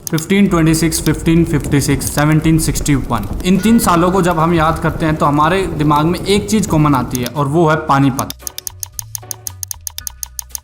1526, 1556, 1761। इन 3 सालों को जब हम याद करते हैं तो हमारे दिमाग में एक चीज कॉमन आती है और वो है पानीपत।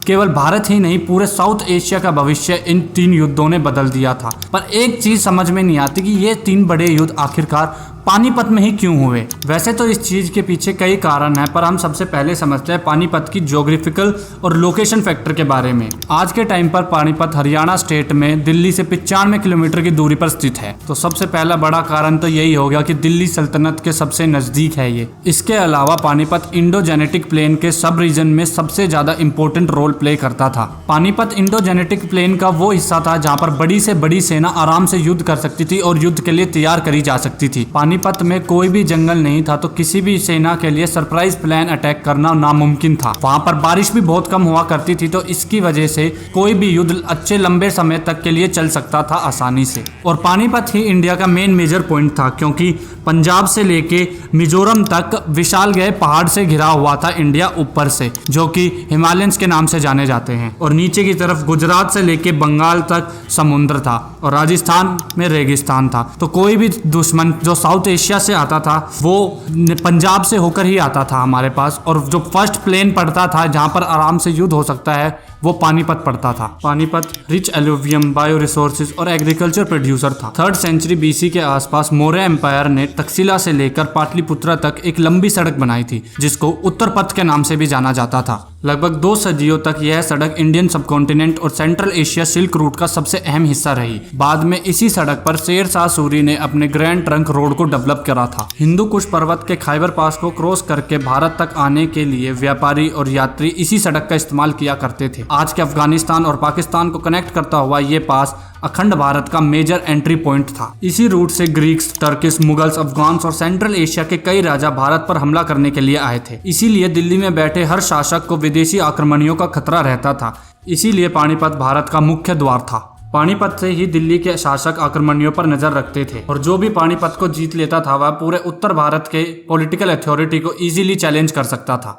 केवल भारत ही नहीं, पूरे साउथ एशिया का भविष्य इन 3 युद्धों ने बदल दिया था। पर एक चीज समझ में नहीं आती कि ये 3 बड़े युद्ध आखिरकार पानीपत में ही क्यों हुए। वैसे तो इस चीज के पीछे कई कारण हैं, पर हम सबसे पहले समझते हैं पानीपत की ज्योग्राफिकल और लोकेशन फैक्टर के बारे में। आज के टाइम पर पानीपत हरियाणा स्टेट में दिल्ली से 95 किलोमीटर की दूरी पर स्थित है। तो सबसे पहला बड़ा कारण तो यही हो गया कि दिल्ली सल्तनत के सबसे नजदीक है ये। इसके अलावा पानीपत इंडो जेनेटिक प्लेन के सब रीजन में सबसे ज्यादा इंपॉर्टेंट रोल प्ले करता था। पानीपत इंडो जेनेटिक प्लेन का वो हिस्सा था जहाँ पर बड़ी से बड़ी सेना आराम से युद्ध कर सकती थी और युद्ध के लिए तैयार करी जा सकती थी। पानीपत में कोई भी जंगल नहीं था, तो किसी भी सेना के लिए सरप्राइज प्लान अटैक करना नामुमकिन था। वहां पर बारिश भी बहुत कम हुआ करती थी, तो इसकी वजह से कोई भी युद्ध अच्छे लंबे समय तक के लिए चल सकता था आसानी से। और पानीपत ही इंडिया का मेन मेजर पॉइंट था, क्योंकि पंजाब से लेके मिजोरम तक विशाल गए पहाड़ से घिरा हुआ था इंडिया ऊपर से, जो कि हिमालयंस के नाम से जाने जाते हैं। और नीचे की तरफ गुजरात से लेके बंगाल तक समुद्र था और राजस्थान में रेगिस्तान था। तो कोई भी दुश्मन जो साउथ एशिया से आता था वो पंजाब से होकर ही आता था हमारे पास। और जो फर्स्ट प्लेन पड़ता था जहां पर आराम से युद्ध हो सकता है वो पानीपत पड़ता था। Panipat rich alluvium, bio resources और एग्रीकल्चर प्रोड्यूसर था। 3rd सेंचुरी बीसी के आसपास मौर्य एम्पायर ने तक्षशिला से लेकर पाटलिपुत्रा तक एक लंबी सड़क बनाई थी, जिसको उत्तर पथ के नाम से भी जाना जाता था। लगभग 2 सदियों तक यह सड़क इंडियन सबकॉन्टिनेंट और सेंट्रल एशिया सिल्क रूट का सबसे अहम हिस्सा रही। बाद में इसी सड़क पर शेर शाह सूरी ने अपने ग्रैंड ट्रंक रोड को डेवलप करा था। हिंदू कुश पर्वत के खाइबर पास को क्रॉस करके भारत तक आने के लिए व्यापारी और यात्री इसी सड़क का इस्तेमाल किया करते थे। आज के अफगानिस्तान और पाकिस्तान को कनेक्ट करता हुआ ये पास अखंड भारत का मेजर एंट्री पॉइंट था। इसी रूट से ग्रीक्स, टर्किस, मुगल्स, अफगान्स और सेंट्रल एशिया के कई राजा भारत पर हमला करने के लिए आए थे। इसीलिए दिल्ली में बैठे हर शासक को विदेशी आक्रमणियों का खतरा रहता था। इसीलिए पानीपत भारत का मुख्य द्वार था। पानीपत से ही दिल्ली के शासक आक्रमणियों पर नजर रखते थे और जो भी पानीपत को जीत लेता था वह पूरे उत्तर भारत के पॉलिटिकल अथॉरिटी को इजीली चैलेंज कर सकता था।